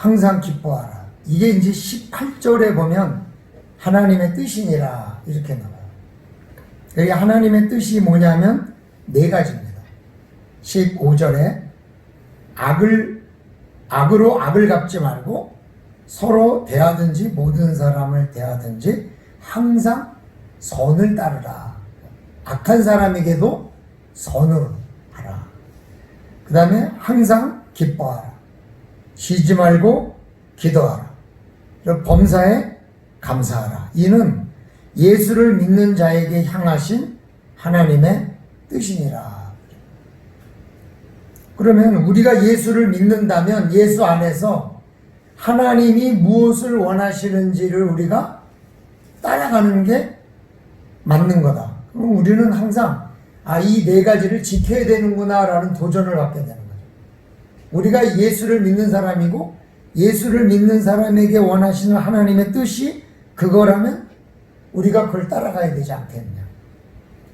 항상 기뻐하라. 이게 이제 18절에 보면 하나님의 뜻이니라 이렇게 나와요. 여기 하나님의 뜻이 뭐냐면 네 가지입니다. 15절에 악으로 악을 갚지 말고 서로 대하든지 모든 사람을 대하든지 항상 선을 따르라. 악한 사람에게도 선으로 하라. 그 다음에 항상 기뻐하라. 쉬지 말고 기도하라. 그리고 범사에 감사하라. 이는 예수를 믿는 자에게 향하신 하나님의 뜻이니라. 그러면 우리가 예수를 믿는다면 예수 안에서 하나님이 무엇을 원하시는지를 우리가 따라가는 게 맞는 거다. 그럼 우리는 항상 이 네 가지를 지켜야 되는구나 라는 도전을 받게 되는 거죠. 우리가 예수를 믿는 사람이고 예수를 믿는 사람에게 원하시는 하나님의 뜻이 그거라면 우리가 그걸 따라가야 되지 않겠냐.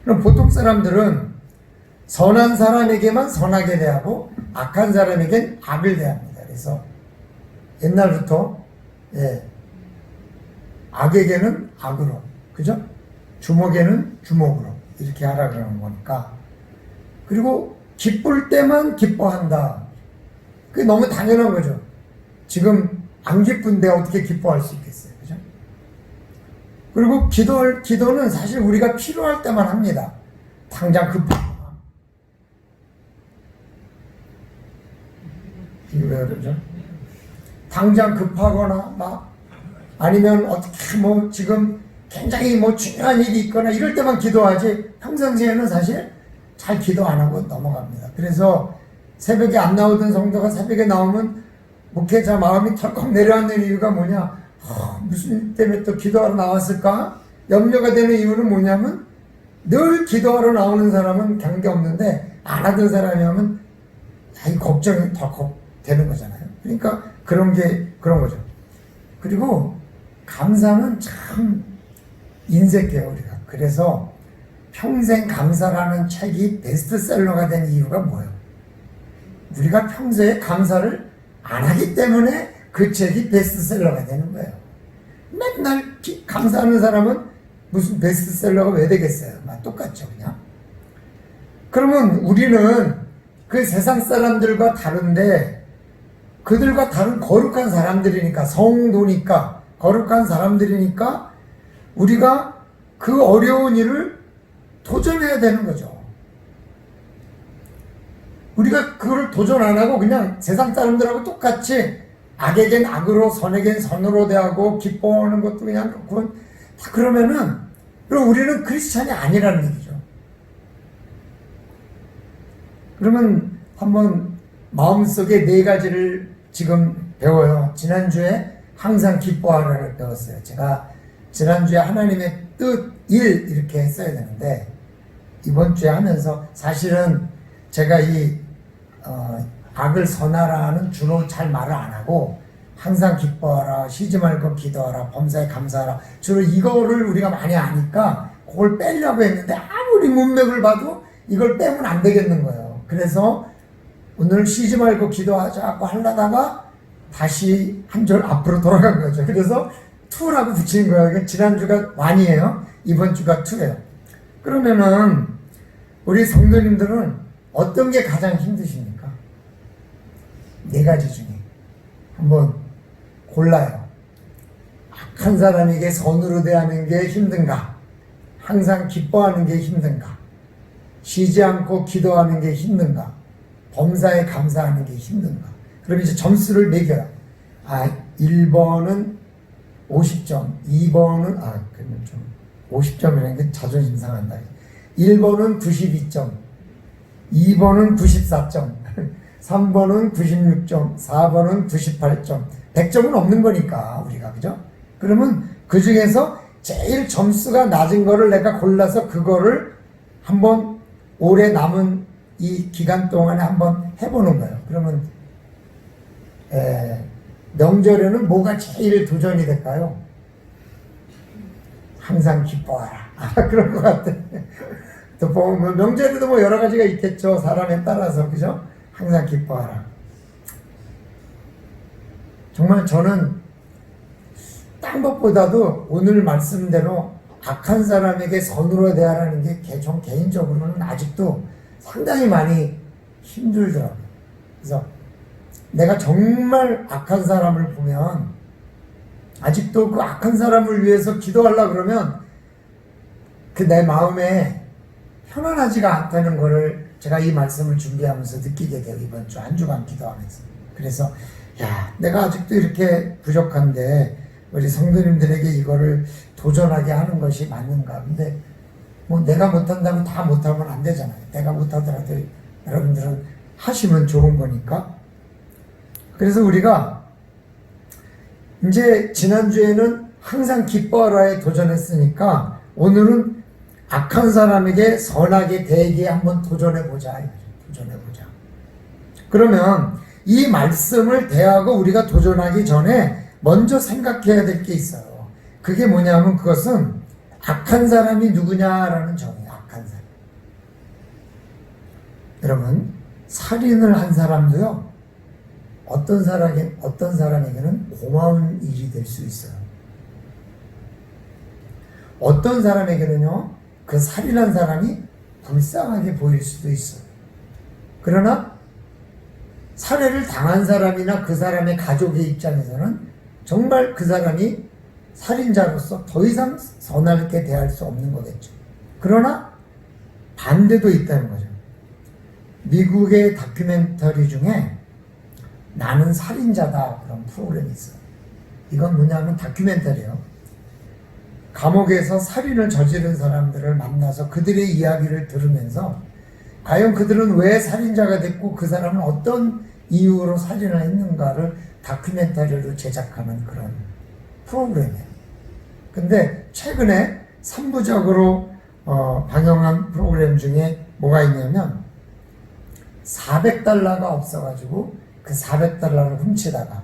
그럼 보통 사람들은 선한 사람에게만 선하게 대하고 악한 사람에겐 악을 대합니다. 그래서 옛날부터 악에게는 악으로, 그죠? 주먹에는 주먹으로 이렇게 하라 그러는 거니까. 그리고 기쁠 때만 기뻐한다. 그게 너무 당연한 거죠. 지금 안 기쁜데 어떻게 기뻐할 수 있겠어요, 그죠? 그리고 기도는 사실 우리가 필요할 때만 합니다. 당장 급하거나. 이게 왜 그러죠? 당장 급하거나 아니면 어떻게 지금 굉장히 중요한 일이 있거나 이럴 때만 기도하지 평상시에는 사실 잘 기도 안 하고 넘어갑니다. 그래서 새벽에 안 나오던 성도가 새벽에 나오면 목회자 마음이 털컥 내려앉는 이유가 뭐냐? 무슨 일 때문에 또 기도하러 나왔을까? 염려가 되는 이유는 뭐냐면 늘 기도하러 나오는 사람은 관계 없는데 안 하던 사람이 하면 이 걱정이 덜컥 되는 거잖아요. 그러니까 그런 거죠. 그리고 감사는 참 인색해요, 우리가. 그래서 평생 감사라는 책이 베스트셀러가 된 이유가 뭐예요? 우리가 평소에 감사를 안 하기 때문에 그 책이 베스트셀러가 되는 거예요. 맨날 감사하는 사람은 무슨 베스트셀러가 왜 되겠어요? 똑같죠, 그냥. 그러면 우리는 그 세상 사람들과 다른데 그들과 다른 거룩한 사람들이니까, 성도니까, 거룩한 사람들이니까 우리가 그 어려운 일을 도전해야 되는 거죠. 우리가 그걸 도전 안 하고 그냥 세상 사람들하고 똑같이 악에겐 악으로 선에겐 선으로 대하고 기뻐하는 것도 그냥 그건 다 그러면은 그럼 우리는 크리스찬이 아니라는 얘기죠. 그러면 한번 마음속에 네 가지를 지금 배워요. 지난주에 항상 기뻐하라를 배웠어요. 제가 지난주에 하나님의 뜻 1 이렇게 했어야 되는데 이번 주에 하면서 사실은 제가 악을 선하라는 주로 잘 말을 안 하고 항상 기뻐하라, 쉬지 말고 기도하라, 범사에 감사하라 주로 이거를 우리가 많이 아니까 그걸 빼려고 했는데 아무리 문맥을 봐도 이걸 빼면 안 되겠는 거예요. 그래서 오늘 쉬지 말고 기도하자고 하려다가 다시 한 절 앞으로 돌아간 거죠. 그래서 2라고 붙인 거예요. 지난주가 1이에요. 이번 주가 2예요. 그러면은 우리 성도님들은 어떤 게 가장 힘드십니까? 네 가지 중에 한번 골라요. 악한 사람에게 선으로 대하는 게 힘든가? 항상 기뻐하는 게 힘든가? 쉬지 않고 기도하는 게 힘든가? 범사에 감사하는 게 힘든가? 그럼 이제 점수를 매겨요. 1번은 50점, 2번은, 그러면 좀 50점이라는 게 자존심 상한다. 1번은 92점, 2번은 94점, 3번은 96점, 4번은 98점, 100점은 없는 거니까, 우리가, 그죠? 그러면 그 중에서 제일 점수가 낮은 거를 내가 골라서 그거를 한번 올해 남은 이 기간 동안에 한번 해보는 거예요. 그러면 명절에는 뭐가 제일 도전이 될까요? 항상 기뻐하라. 그런 것 같아. 또 명절에도 여러 가지가 있겠죠. 사람에 따라서, 그죠? 항상 기뻐하라. 정말 저는 딴 것보다도 오늘 말씀대로 악한 사람에게 선으로 대하라는 게 전 개인적으로는 아직도 상당히 많이 힘들더라고요. 그래서 내가 정말 악한 사람을 보면 아직도 그 악한 사람을 위해서 기도하려고 그러면 그 내 마음에 편안하지가 않다는 거를 제가 이 말씀을 준비하면서 느끼게 돼요. 이번 주 한 주간 기도하면서. 그래서 야, 내가 아직도 이렇게 부족한데 우리 성도님들에게 이거를 도전하게 하는 것이 맞는가. 근데 뭐 내가 못한다면 다 못하면 안 되잖아요. 내가 못하더라도 여러분들은 하시면 좋은 거니까. 그래서 우리가 이제 지난주에는 항상 기뻐하라에 도전했으니까 오늘은 악한 사람에게 선하게 대기에 한번 도전해보자. 도전해보자. 그러면 이 말씀을 대하고 우리가 도전하기 전에 먼저 생각해야 될 게 있어요. 그게 뭐냐면 그것은 악한 사람이 누구냐라는 정의예요. 악한 사람. 여러분, 살인을 한 사람도요, 어떤 사람에게는 고마운 일이 될 수 있어요. 어떤 사람에게는요, 그 살인한 사람이 불쌍하게 보일 수도 있어요. 그러나 살해를 당한 사람이나 그 사람의 가족의 입장에서는 정말 그 사람이 살인자로서 더 이상 선하게 대할 수 없는 거겠죠. 그러나 반대도 있다는 거죠. 미국의 다큐멘터리 중에 나는 살인자다 그런 프로그램이 있어요. 이건 뭐냐면 다큐멘터리예요. 감옥에서 살인을 저지른 사람들을 만나서 그들의 이야기를 들으면서 과연 그들은 왜 살인자가 됐고 그 사람은 어떤 이유로 살인을 했는가를 다큐멘터리로 제작하는 그런 프로그램이에요. 근데 최근에 3부작으로 방영한 프로그램 중에 뭐가 있냐면 $400가 없어가지고 그 $400를 훔치다가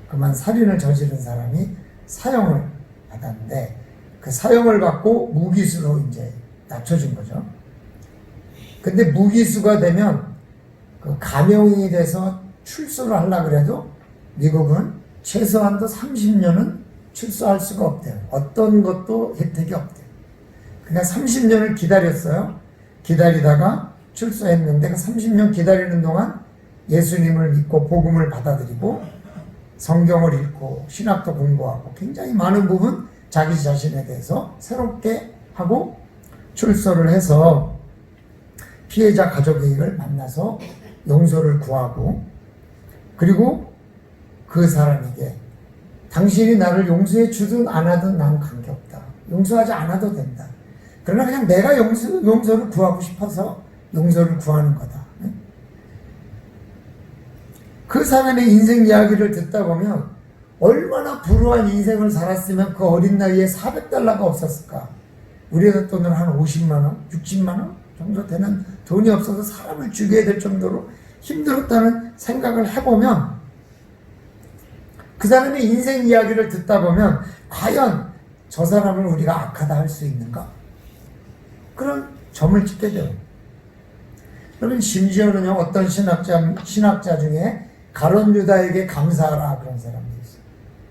그만 살인을 저지른 사람이 사형을 받았는데 그 사형을 받고 무기수로 이제 낮춰진 거죠. 근데 무기수가 되면 그 감형이 돼서 출소를 하려고 그래도 미국은 최소한도 30년은 출소할 수가 없대요. 어떤 것도 혜택이 없대요. 그러니까 30년을 기다렸어요. 기다리다가 출소했는데 그 30년 기다리는 동안 예수님을 믿고 복음을 받아들이고 성경을 읽고 신학도 공부하고 굉장히 많은 부분 자기 자신에 대해서 새롭게 하고 출소를 해서 피해자 가족을 만나서 용서를 구하고 그리고 그 사람에게 당신이 나를 용서해 주든 안 하든 난 관계없다. 용서하지 않아도 된다. 그러나 그냥 내가 용서를 구하고 싶어서 용서를 구하는 거다. 그 사람의 인생 이야기를 듣다 보면 얼마나 불우한 인생을 살았으면 그 어린 나이에 $400가 없었을까. 우리의 돈으로 한 50만 원, 60만 원 정도 되는 돈이 없어서 사람을 죽여야 될 정도로 힘들었다는 생각을 해보면 그 사람의 인생 이야기를 듣다 보면 과연 저 사람을 우리가 악하다 할 수 있는가? 그런 점을 찍게 돼요. 그러면 심지어는요, 어떤 신학자 중에 가룟 유다에게 감사하라 그런 사람도 있어요.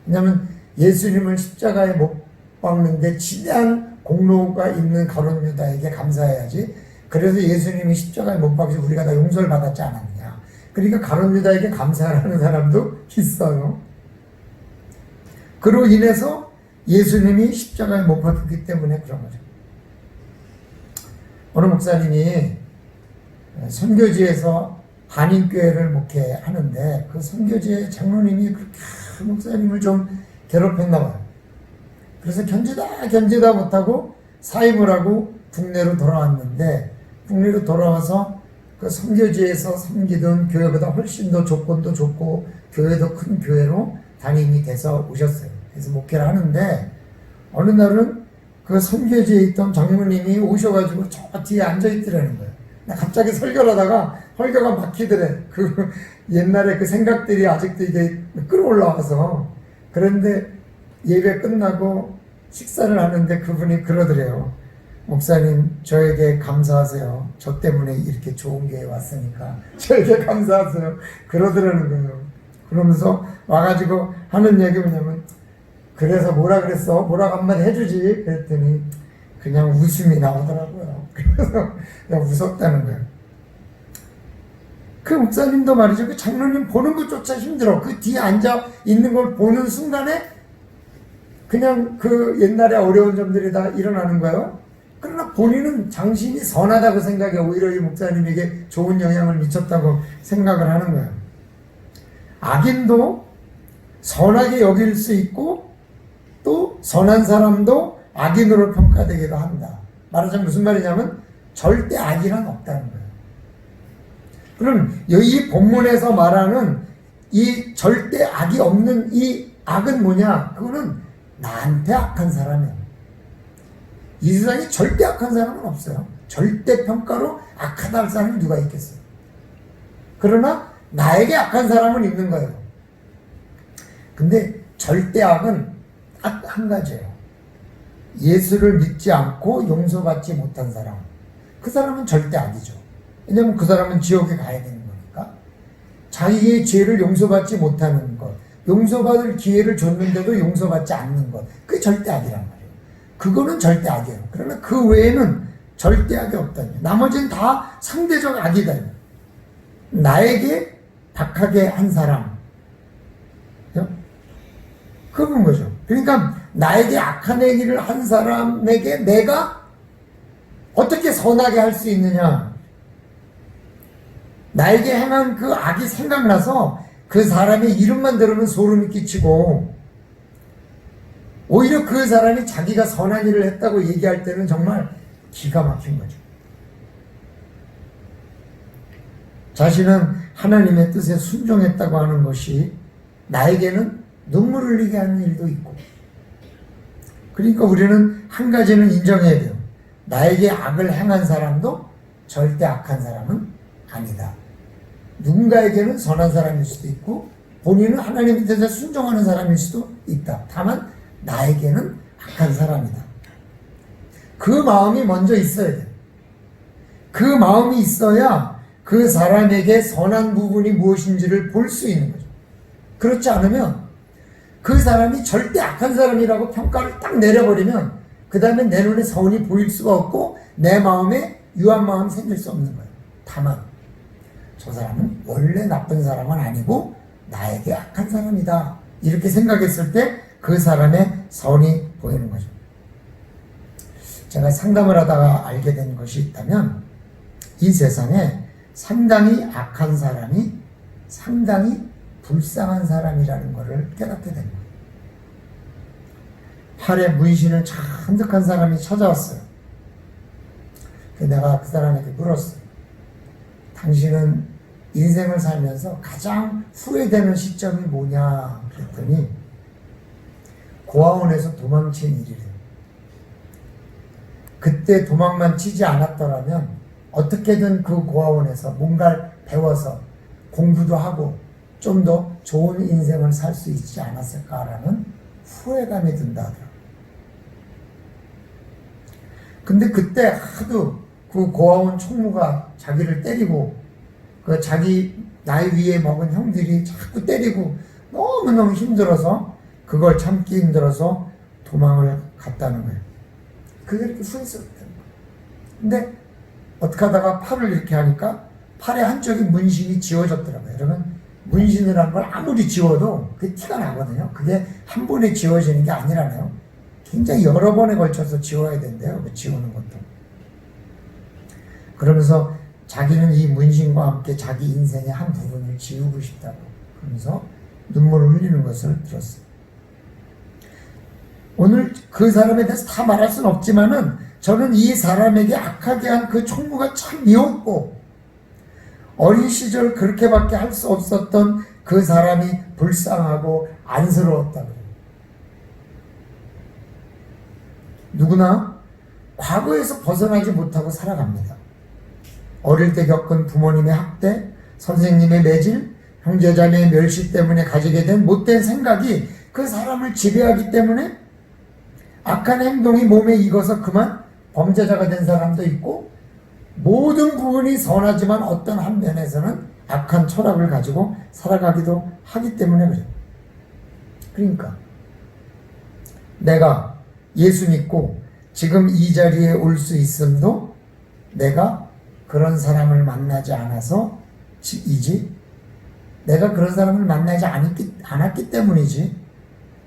왜냐하면 예수님을 십자가에 못 박는데 지대한 공로가 있는 가룟 유다에게 감사해야지. 그래서 예수님이 십자가에 못 박혀서 우리가 다 용서를 받았지 않았느냐. 그러니까 가룟 유다에게 감사하는 사람도 있어요. 그로 인해서 예수님이 십자가에 못 박혔기 때문에 그런 거죠. 어느 목사님이 선교지에서 한인교회를 목회하는데 그 선교지의 장로님이 그렇게 목사님을 좀 괴롭혔나 봐요. 그래서 견디다 못하고 사임을 하고 국내로 돌아왔는데 국내로 돌아와서 그 선교지에서 섬기던 교회보다 훨씬 더 조건도 좋고 교회도 큰 교회로 담임이 돼서 오셨어요. 그래서 목회를 하는데 어느 날은 그 선교지에 있던 장로님이 오셔가지고 저 뒤에 앉아있더라는 거예요. 갑자기 설교를 하다가 설교가 막히더래. 그 옛날에 그 생각들이 아직도 이게 끌어올라와서. 그런데 예배 끝나고 식사를 하는데 그분이 그러더래요. 목사님, 저에게 감사하세요. 저 때문에 이렇게 좋은 교회에 왔으니까 저에게 감사하세요. 그러더라는 거예요. 그러면서 와가지고 하는 얘기 뭐냐면, 그래서 뭐라 그랬어? 뭐라고 한마디 해주지? 그랬더니 그냥 웃음이 나오더라고요. 그래서 그냥 웃었다는 거예요. 그 목사님도 말이죠. 그 장로님 보는 것조차 힘들어. 그 뒤에 앉아 있는 걸 보는 순간에 그냥 그 옛날에 어려운 점들이 다 일어나는 거예요. 그러나 본인은 장신이 선하다고 생각해. 오히려 이 목사님에게 좋은 영향을 미쳤다고 생각을 하는 거예요. 악인도 선하게 여길 수 있고 또 선한 사람도 악인으로 평가되기도 한다. 말하자면 무슨 말이냐면 절대 악이란 없다는 거예요. 그럼 이 본문에서 말하는 이 절대 악이 없는 이 악은 뭐냐? 그거는 나한테 악한 사람이에요. 이 세상에 절대 악한 사람은 없어요. 절대 평가로 악하다 할 사람이 누가 있겠어요? 그러나 나에게 악한 사람은 있는 거예요. 근데 절대 악은 딱 한 가지예요. 예수를 믿지 않고 용서받지 못한 사람. 그 사람은 절대 악이죠. 왜냐하면 그 사람은 지옥에 가야 되는 거니까. 자기의 죄를 용서받지 못하는 것, 용서받을 기회를 줬는데도 용서받지 않는 것, 그게 절대 악이란 말이에요. 그거는 절대 악이에요. 그러나 그 외에는 절대 악이 없다는 거예요. 나머지는 다 상대적 악이다. 나에게 박하게 한 사람, 그건 거죠. 그러니까 나에게 악한 행위를 한 사람에게 내가 어떻게 선하게 할 수 있느냐. 나에게 행한 그 악이 생각나서 그 사람의 이름만 들으면 소름이 끼치고, 오히려 그 사람이 자기가 선한 일을 했다고 얘기할 때는 정말 기가 막힌 거죠. 자신은 하나님의 뜻에 순종했다고 하는 것이 나에게는 눈물 흘리게 하는 일도 있고, 그러니까 우리는 한 가지는 인정해야 돼요. 나에게 악을 행한 사람도 절대 악한 사람은 아니다. 누군가에게는 선한 사람일 수도 있고 본인은 하나님의 뜻에 순종하는 사람일 수도 있다. 다만 나에게는 악한 사람이다. 그 마음이 먼저 있어야 돼요. 그 마음이 있어야 그 사람에게 선한 부분이 무엇인지를 볼 수 있는 거죠. 그렇지 않으면 그 사람이 절대 악한 사람이라고 평가를 딱 내려버리면 그 다음에 내 눈에 선이 보일 수가 없고 내 마음에 유한 마음이 생길 수 없는 거예요. 다만 저 사람은 원래 나쁜 사람은 아니고 나에게 악한 사람이다. 이렇게 생각했을 때 그 사람의 선이 보이는 거죠. 제가 상담을 하다가 알게 된 것이 있다면 이 세상에 상당히 악한 사람이 상당히 불쌍한 사람이라는 것을 깨닫게 된 거예요. 팔에 문신을 잔뜩한 사람이 찾아왔어요. 내가 그 사람에게 물었어요. 당신은 인생을 살면서 가장 후회되는 시점이 뭐냐 그랬더니 고아원에서 도망친 일이래요. 그때 도망만 치지 않았더라면 어떻게든 그 고아원에서 뭔가를 배워서 공부도 하고 좀 더 좋은 인생을 살 수 있지 않았을까라는 후회감이 든다 하더라고요. 근데 그때 하도 그 고아원 총무가 자기를 때리고 그 자기 나이 위에 먹은 형들이 자꾸 때리고 너무너무 힘들어서 그걸 참기 힘들어서 도망을 갔다는 거예요. 그게 이렇게 후회스럽다는 거예요. 근데 어떻게 하다가 팔을 이렇게 하니까 팔의 한쪽이 문신이 지워졌더라고요. 여러분 문신을 한 걸 아무리 지워도 그게 티가 나거든요. 그게 한 번에 지워지는 게 아니라네요. 굉장히 여러 번에 걸쳐서 지워야 된대요. 그 지우는 것도. 그러면서 자기는 이 문신과 함께 자기 인생의 한 부분을 지우고 싶다고 그러면서 눈물을 흘리는 것을 들었어요. 오늘 그 사람에 대해서 다 말할 수는 없지만은 저는 이 사람에게 악하게 한 그 총무가 참 미웠고 어린 시절 그렇게밖에 할 수 없었던 그 사람이 불쌍하고 안쓰러웠다 그래요. 누구나 과거에서 벗어나지 못하고 살아갑니다. 어릴 때 겪은 부모님의 학대, 선생님의 매질, 형제자매의 멸시 때문에 가지게 된 못된 생각이 그 사람을 지배하기 때문에 악한 행동이 몸에 익어서 그만 범죄자가 된 사람도 있고 모든 부분이 선하지만 어떤 한 면에서는 악한 철학을 가지고 살아가기도 하기 때문에 그래요. 그러니까 내가 예수 믿고 지금 이 자리에 올 수 있음도 내가 그런 사람을 만나지 않아서 이지, 내가 그런 사람을 만나지 않았기 때문이지,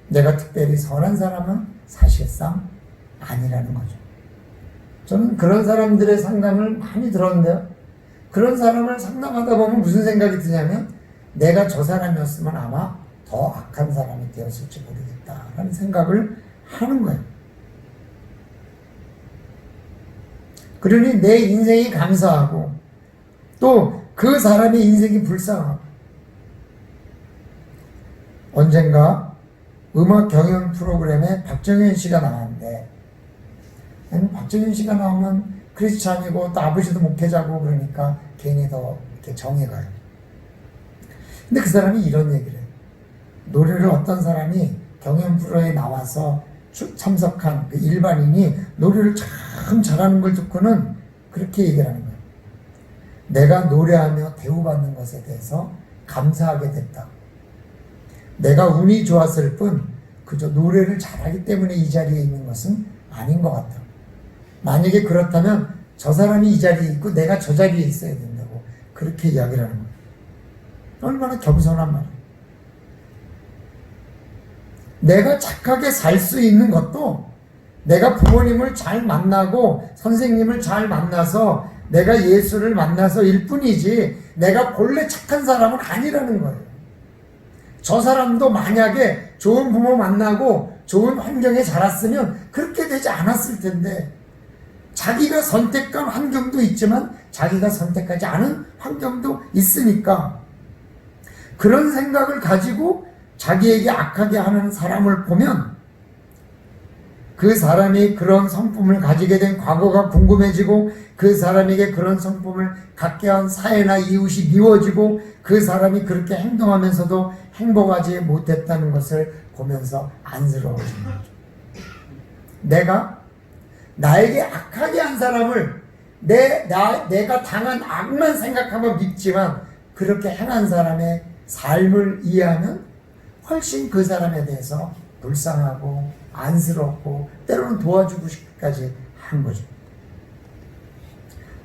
내가 특별히 선한 사람은 사실상 아니라는 거죠. 저는 그런 사람들의 상담을 많이 들었는데요, 그런 사람을 상담하다 보면 무슨 생각이 드냐면, 내가 저 사람이었으면 아마 더 악한 사람이 되었을지 모르겠다라는 생각을 하는 거예요. 그러니 내 인생이 감사하고 또 그 사람의 인생이 불쌍하고. 언젠가 음악 경연 프로그램에 박정현 씨가 나왔는데, 박정현 씨가 나오면 크리스찬이고 또 아버지도 목회자고 그러니까 괜히 더 이렇게 정이 가요. 근데 그 사람이 이런 얘기를 해요. 노래를 어떤 사람이 경연 프로에 나와서 참석한 그 일반인이 노래를 참 잘하는 걸 듣고는 그렇게 얘기를 하는 거예요. 내가 노래하며 대우받는 것에 대해서 감사하게 됐다. 내가 운이 좋았을 뿐 그저 노래를 잘하기 때문에 이 자리에 있는 것은 아닌 것 같다. 만약에 그렇다면 저 사람이 이 자리에 있고 내가 저 자리에 있어야 된다고 그렇게 이야기를 하는 거예요. 얼마나 겸손한 말이에요. 내가 착하게 살 수 있는 것도 내가 부모님을 잘 만나고 선생님을 잘 만나서 내가 예수를 만나서 일 뿐이지, 내가 본래 착한 사람은 아니라는 거예요. 저 사람도 만약에 좋은 부모 만나고 좋은 환경에 자랐으면 그렇게 되지 않았을 텐데, 자기가 선택한 환경도 있지만 자기가 선택하지 않은 환경도 있으니까 그런 생각을 가지고 자기에게 악하게 하는 사람을 보면 그 사람이 그런 성품을 가지게 된 과거가 궁금해지고, 그 사람에게 그런 성품을 갖게 한 사회나 이웃이 미워지고, 그 사람이 그렇게 행동하면서도 행복하지 못했다는 것을 보면서 안쓰러워지는 거죠. 내가 나에게 악하게 한 사람을 내가 당한 악만 생각하면 밉지만, 그렇게 행한 사람의 삶을 이해하면 훨씬 그 사람에 대해서 불쌍하고 안쓰럽고 때로는 도와주고 싶기까지 한 거죠.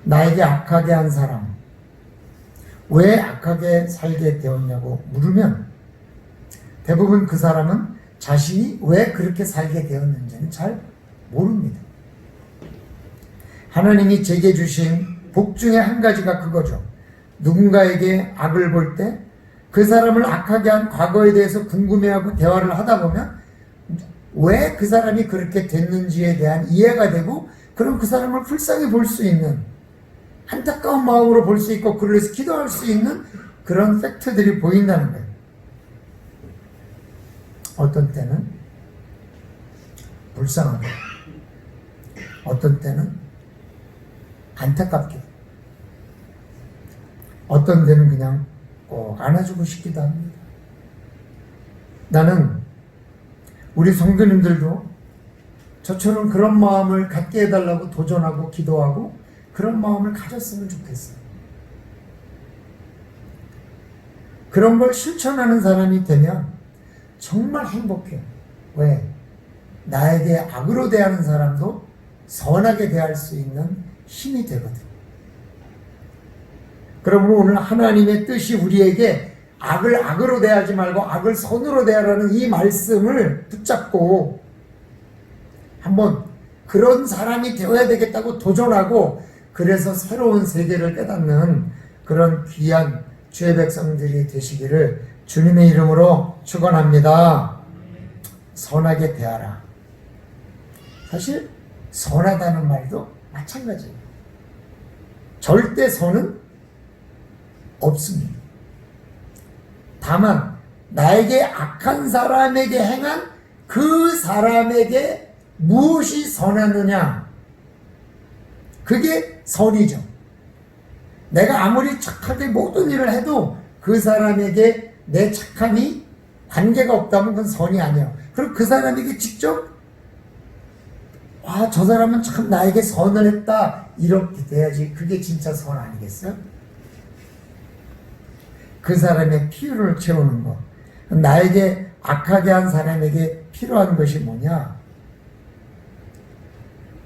나에게 악하게 한 사람, 왜 악하게 살게 되었냐고 물으면 대부분 그 사람은 자신이 왜 그렇게 살게 되었는지는 잘 모릅니다. 하나님이 제게 주신 복 중에 한 가지가 그거죠. 누군가에게 악을 볼 때 그 사람을 악하게 한 과거에 대해서 궁금해하고 대화를 하다 보면 왜 그 사람이 그렇게 됐는지에 대한 이해가 되고, 그럼 그 사람을 불쌍히 볼 수 있는, 안타까운 마음으로 볼 수 있고 그를 위해서 기도할 수 있는 그런 팩트들이 보인다는 거예요. 어떤 때는 불쌍하게, 어떤 때는 안타깝게, 어떤 때는 그냥 꼭 안아주고 싶기도 합니다. 나는 우리 성도님들도 저처럼 그런 마음을 갖게 해달라고 도전하고 기도하고 그런 마음을 가졌으면 좋겠어요. 그런 걸 실천하는 사람이 되면 정말 행복해요. 왜? 나에게 악으로 대하는 사람도 선하게 대할 수 있는 힘이 되거든. 그러므로 오늘 하나님의 뜻이 우리에게 악을 악으로 대하지 말고 악을 선으로 대하라는 이 말씀을 붙잡고 한번 그런 사람이 되어야 되겠다고 도전하고, 그래서 새로운 세계를 깨닫는 그런 귀한 주의 백성들이 되시기를 주님의 이름으로 축원합니다. 선하게 대하라. 사실 선하다는 말도 마찬가지예요. 절대 선은 없습니다. 다만 나에게 악한 사람에게 행한 그 사람에게 무엇이 선하느냐, 그게 선이죠. 내가 아무리 착하게 모든 일을 해도 그 사람에게 내 착함이 관계가 없다면 그건 선이 아니에요. 그럼 그 사람에게 직접 저 사람은 참 나에게 선을 했다 이렇게 돼야지 그게 진짜 선 아니겠어요? 그 사람의 필요를 채우는 것. 나에게 악하게 한 사람에게 필요한 것이 뭐냐?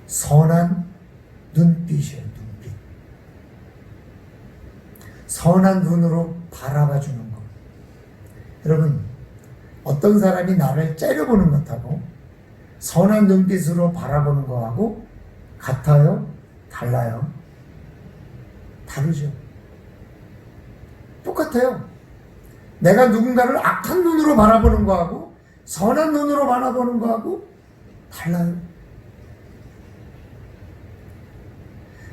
선한 눈빛이에요, 눈빛. 선한 눈으로 바라봐 주는 것. 여러분, 어떤 사람이 나를 째려보는 것하고 선한 눈빛으로 바라보는 것하고 같아요? 달라요? 다르죠. 똑같아요. 내가 누군가를 악한 눈으로 바라보는 거하고 선한 눈으로 바라보는 거하고 달라요.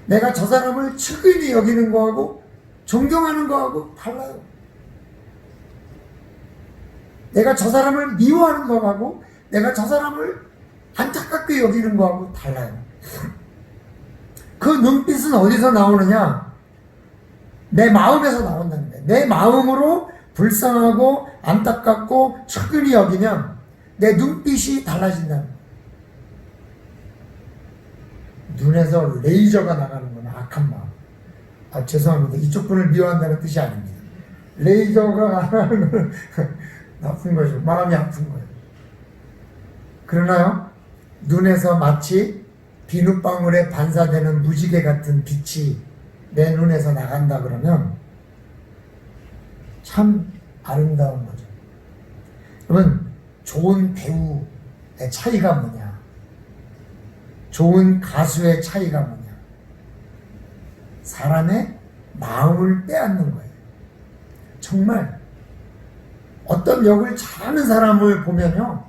내가 저 사람을 측은히 여기는 거하고 존경하는 거하고 달라요. 내가 저 사람을 미워하는 거하고 내가 저 사람을 안타깝게 여기는 거하고 달라요. 그 눈빛은 어디서 나오느냐? 내 마음에서 나온다는 거예요. 내 마음으로 불쌍하고 안타깝고 측은히 여기면 내 눈빛이 달라진다는 거예요. 눈에서 레이저가 나가는 건 악한 마음. 죄송합니다. 이쪽 분을 미워한다는 뜻이 아닙니다. 레이저가 나가는 건 나쁜 거죠. 마음이 아픈 거예요. 그러나요? 눈에서 마치 비눗방울에 반사되는 무지개 같은 빛이 내 눈에서 나간다 그러면 참 아름다운 거죠. 그러면 좋은 배우의 차이가 뭐냐? 좋은 가수의 차이가 뭐냐? 사람의 마음을 빼앗는 거예요. 정말 어떤 역을 잘하는 사람을 보면요,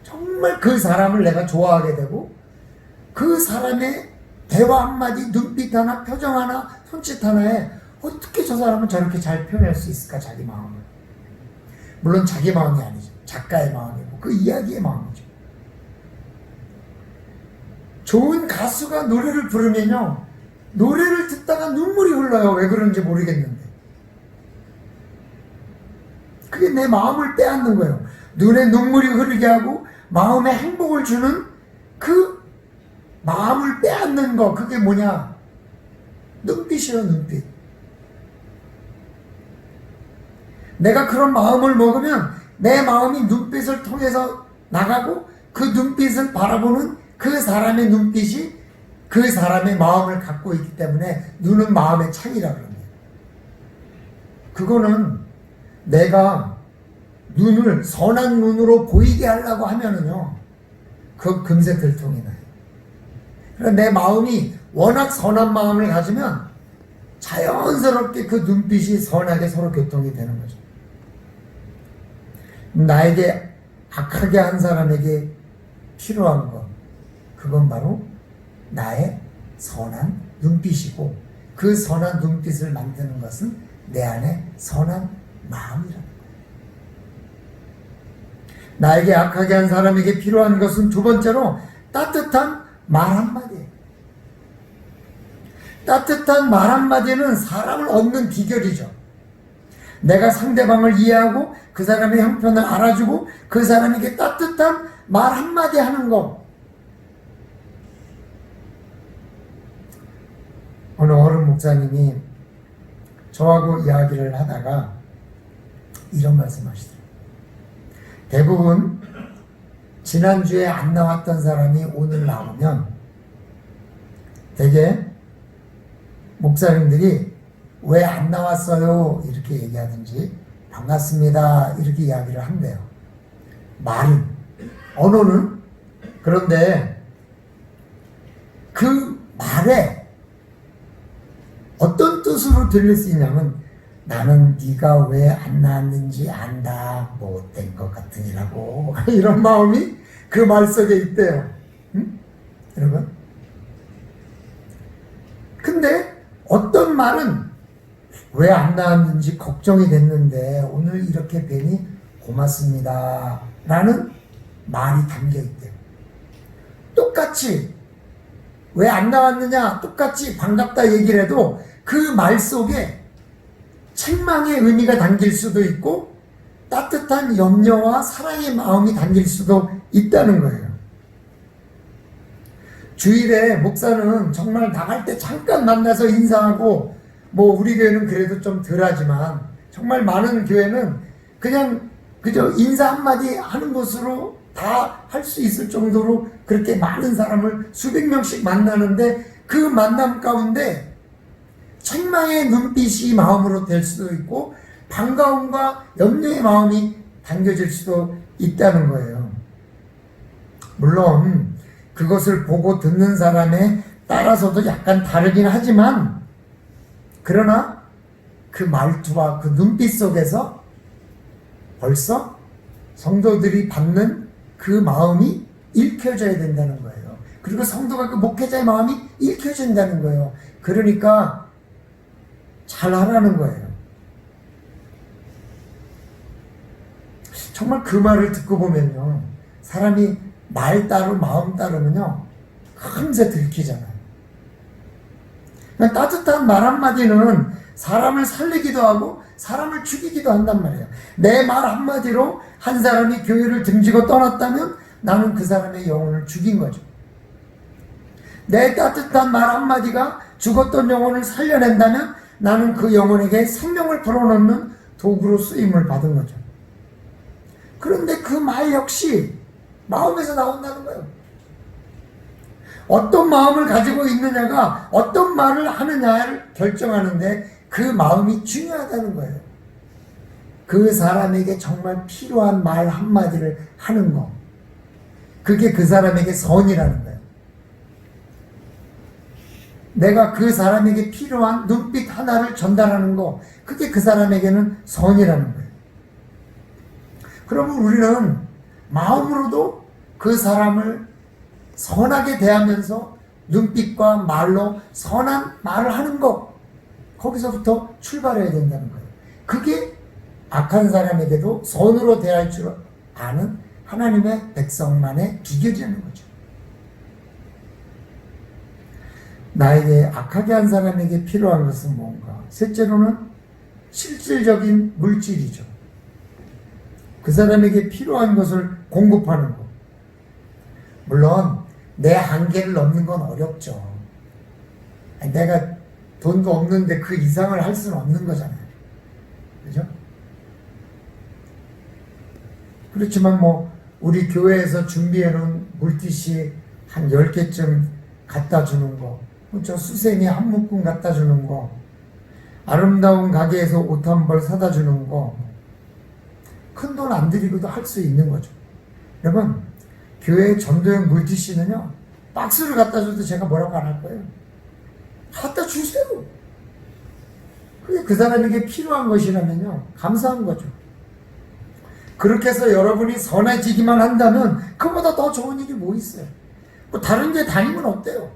정말 그 사람을 내가 좋아하게 되고 그 사람의 대화 한마디, 눈빛 하나, 표정 하나, 손짓 하나에 어떻게 저 사람은 저렇게 잘 표현할 수 있을까, 자기 마음을. 물론 자기 마음이 아니죠. 작가의 마음이고 그 이야기의 마음이죠. 좋은 가수가 노래를 부르면요, 노래를 듣다가 눈물이 흘러요. 왜 그런지 모르겠는데. 그게 내 마음을 빼앗는 거예요. 눈에 눈물이 흐르게 하고 마음에 행복을 주는 그 마음을 빼앗는 거, 그게 뭐냐? 눈빛이에요, 눈빛. 내가 그런 마음을 먹으면 내 마음이 눈빛을 통해서 나가고 그 눈빛을 바라보는 그 사람의 눈빛이 그 사람의 마음을 갖고 있기 때문에 눈은 마음의 창이라 그럽니다. 그거는 내가 눈을 선한 눈으로 보이게 하려고 하면은요, 그 금세 들통이 나요. 그래서 내 마음이 워낙 선한 마음을 가지면 자연스럽게 그 눈빛이 선하게 서로 교통이 되는 거죠. 나에게 악하게 한 사람에게 필요한 것, 그건 바로 나의 선한 눈빛이고, 그 선한 눈빛을 만드는 것은 내 안에 선한 마음이라는 거예요. 나에게 악하게 한 사람에게 필요한 것은 두 번째로 따뜻한 말 한마디예요. 따뜻한 말 한마디는 사람을 얻는 비결이죠. 내가 상대방을 이해하고 그 사람의 형편을 알아주고 그 사람에게 따뜻한 말 한마디 하는 것. 어느 어른 목사님이 저하고 이야기를 하다가 이런 말씀하시더라고요. 대부분 지난주에 안 나왔던 사람이 오늘 나오면 되게 목사님들이 왜 안 나왔어요? 이렇게 얘기하든지 반갑습니다 이렇게 이야기를 한대요. 말은, 언어는. 그런데 그 말에 어떤 뜻으로 들릴 수 있냐면, 나는 네가 왜 안 나왔는지 안다, 못된 것 같으니라고 이런 마음이 그 말 속에 있대요. 응? 여러분? 근데 어떤 말은 왜 안 나왔는지 걱정이 됐는데 오늘 이렇게 뵈니 고맙습니다 라는 말이 담겨 있대요. 똑같이 왜 안 나왔느냐, 똑같이 반갑다 얘기를 해도 그 말 속에 책망의 의미가 담길 수도 있고 따뜻한 염려와 사랑의 마음이 담길 수도 있다는 거예요. 주일에 목사는 정말 나갈 때 잠깐 만나서 인사하고, 뭐 우리 교회는 그래도 좀 덜하지만 정말 많은 교회는 그냥 그저 인사 한마디 하는 것으로 다 할 수 있을 정도로 그렇게 많은 사람을 수백 명씩 만나는데 그 만남 가운데 책망의 눈빛이 마음으로 될 수도 있고 반가움과 염려의 마음이 담겨질 수도 있다는 거예요. 물론 그것을 보고 듣는 사람에 따라서도 약간 다르긴 하지만 그러나 그 말투와 그 눈빛 속에서 벌써 성도들이 받는 그 마음이 읽혀져야 된다는 거예요. 그리고 성도가 그 목회자의 마음이 읽혀진다는 거예요. 그러니까 잘하라는 거예요. 정말 그 말을 듣고 보면요, 사람이 말 따로 마음 따르면요 금세 들키잖아요. 따뜻한 말 한마디는 사람을 살리기도 하고 사람을 죽이기도 한단 말이에요. 내 말 한마디로 한 사람이 교회를 등지고 떠났다면 나는 그 사람의 영혼을 죽인 거죠. 내 따뜻한 말 한마디가 죽었던 영혼을 살려낸다면 나는 그 영혼에게 생명을 불어넣는 도구로 쓰임을 받은 거죠. 그런데 그 말 역시 마음에서 나온다는 거예요. 어떤 마음을 가지고 있느냐가 어떤 말을 하느냐를 결정하는데 그 마음이 중요하다는 거예요. 그 사람에게 정말 필요한 말 한마디를 하는 거, 그게 그 사람에게 선이라는 거예요. 내가 그 사람에게 필요한 눈빛 하나를 전달하는 거, 그게 그 사람에게는 선이라는 거예요. 그러면 우리는 마음으로도 그 사람을 선하게 대하면서 눈빛과 말로 선한 말을 하는 것, 거기서부터 출발해야 된다는 거예요. 그게 악한 사람에게도 선으로 대할 줄 아는 하나님의 백성만의 비결이라는 거죠. 나에게 악하게 한 사람에게 필요한 것은 뭔가? 셋째로는 실질적인 물질이죠. 그 사람에게 필요한 것을 공급하는 것. 물론 내 한계를 넘는 건 어렵죠. 내가 돈도 없는데 그 이상을 할 수는 없는 거잖아요. 그죠? 그렇지만 우리 교회에서 준비해 놓은 물티슈 한 10개쯤 갖다 주는 거, 저 수세미 한 묶음 갖다 주는 거, 아름다운 가게에서 옷 한 벌 사다 주는 거, 큰 돈 안 들이고도 할 수 있는 거죠. 여러분, 교회 전도용 물티슈는요, 박스를 갖다 줘도 제가 뭐라고 안 할 거예요. 갖다 주세요. 그게 그 사람에게 필요한 것이라면요, 감사한 거죠. 그렇게 해서 여러분이 선해지기만 한다면 그보다 더 좋은 일이 뭐 있어요? 다른 데 다니면 어때요?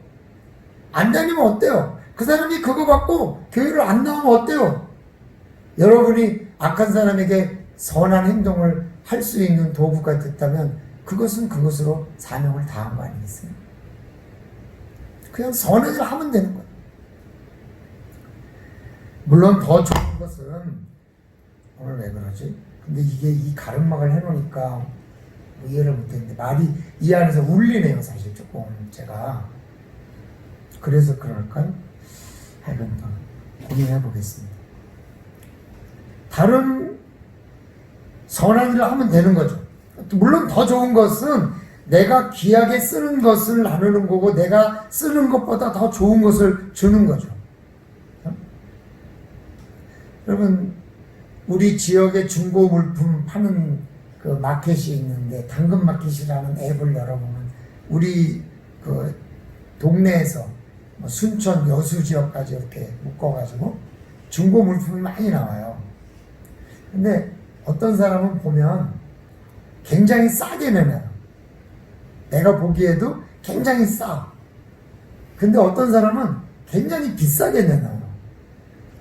안 다니면 어때요? 그 사람이 그거 받고 교회를 안 나오면 어때요? 여러분이 악한 사람에게 선한 행동을 할 수 있는 도구가 됐다면 그것은 그것으로 사명을 다한 거 아니겠어요? 그냥 선한 일을 하면 되는 거예요. 물론 더 좋은 것은, 오늘 왜 그러지? 근데 이게 이 가름막을 해놓으니까 이해를 못했는데 말이 이 안에서 울리네요. 사실 조금 제가 그래서 그럴까요? 하여간 더 고민해 보겠습니다. 다른 선한 일을 하면 되는 거죠. 물론 더 좋은 것은 내가 귀하게 쓰는 것을 나누는 거고 내가 쓰는 것보다 더 좋은 것을 주는 거죠. 여러분, 우리 지역에 중고 물품 파는 그 마켓이 있는데, 당근 마켓이라는 앱을 열어보면 우리 그 동네에서 순천 여수 지역까지 이렇게 묶어가지고 중고 물품이 많이 나와요. 근데 어떤 사람은 보면 굉장히 싸게 내놔요. 내가 보기에도 굉장히 싸. 근데 어떤 사람은 굉장히 비싸게 내놔요.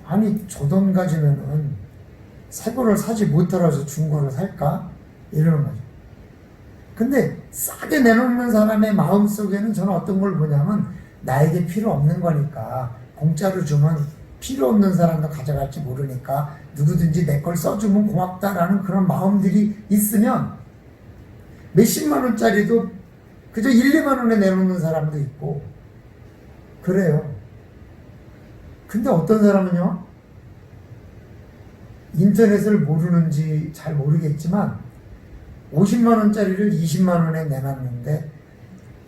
아니, 저 돈 가지면은 새 거를 사지 못하라서 중고를 살까? 이러는 거죠. 근데 싸게 내놓는 사람의 마음속에는 저는 어떤 걸 보냐면, 나에게 필요 없는 거니까 공짜로 주면 필요 없는 사람도 가져갈지 모르니까 누구든지 내 걸 써주면 고맙다라는 그런 마음들이 있으면 몇십만 원짜리도 그저 1, 2만 원에 내놓는 사람도 있고 그래요. 근데 어떤 사람은요, 인터넷을 모르는지 잘 모르겠지만 50만 원짜리를 20만 원에 내놨는데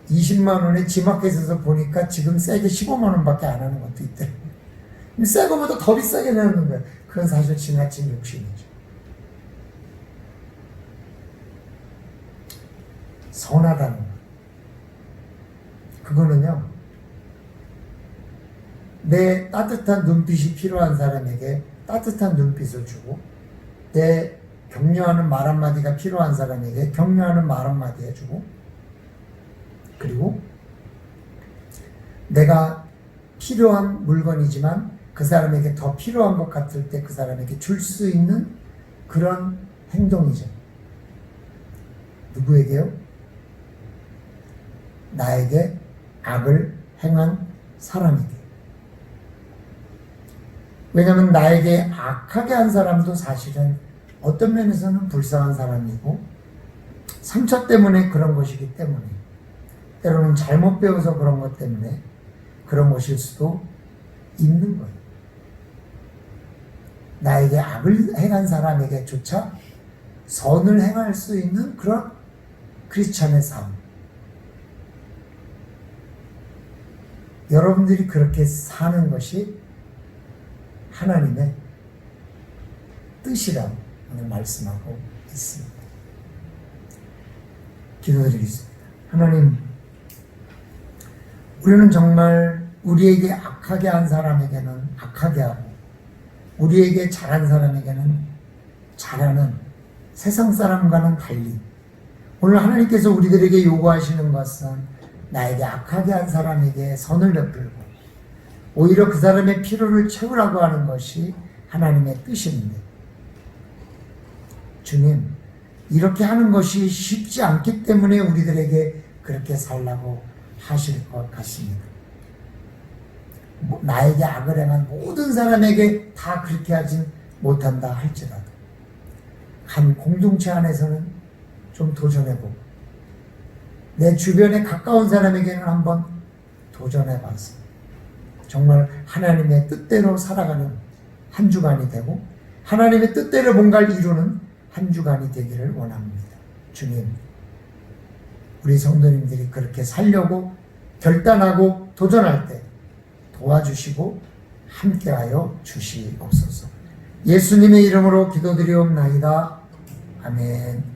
20만 원에 지마켓에서 보니까 지금 세게 15만 원밖에 안 하는 것도 있더라고요. 새 거보다 더 비싸게 내는 거예요. 그건 사실 지나친 욕심이죠. 선하다는 거. 그거는요, 내 따뜻한 눈빛이 필요한 사람에게 따뜻한 눈빛을 주고, 내 격려하는 말 한마디가 필요한 사람에게 격려하는 말 한마디 해주고, 그리고 내가 필요한 물건이지만 그 사람에게 더 필요한 것 같을 때 그 사람에게 줄 수 있는 그런 행동이죠. 누구에게요? 나에게 악을 행한 사람에게. 왜냐하면 나에게 악하게 한 사람도 사실은 어떤 면에서는 불쌍한 사람이고 상처 때문에 그런 것이기 때문에, 때로는 잘못 배워서 그런 것 때문에 그런 것일 수도 있는 거예요. 나에게 악을 행한 사람에게조차 선을 행할 수 있는 그런 크리스찬의 삶. 여러분들이 그렇게 사는 것이 하나님의 뜻이라고 오늘 말씀하고 있습니다. 기도드리겠습니다. 하나님, 우리는 정말 우리에게 악하게 한 사람에게는 악하게 하고 우리에게 잘한 사람에게는 잘하는 세상 사람과는 달리, 오늘 하나님께서 우리들에게 요구하시는 것은 나에게 악하게 한 사람에게 선을 베풀고 오히려 그 사람의 필요를 채우라고 하는 것이 하나님의 뜻인데, 주님, 이렇게 하는 것이 쉽지 않기 때문에 우리들에게 그렇게 살라고 하실 것 같습니다. 나에게 악을 행한 모든 사람에게 다 그렇게 하진 못한다 할지라도 한 공동체 안에서는 좀 도전해보고 내 주변에 가까운 사람에게는 한번 도전해봐서 정말 하나님의 뜻대로 살아가는 한 주간이 되고 하나님의 뜻대로 뭔가를 이루는 한 주간이 되기를 원합니다. 주님, 우리 성도님들이 그렇게 살려고 결단하고 도전할 때 도와주시고 함께하여 주시옵소서. 예수님의 이름으로 기도드리옵나이다. 아멘.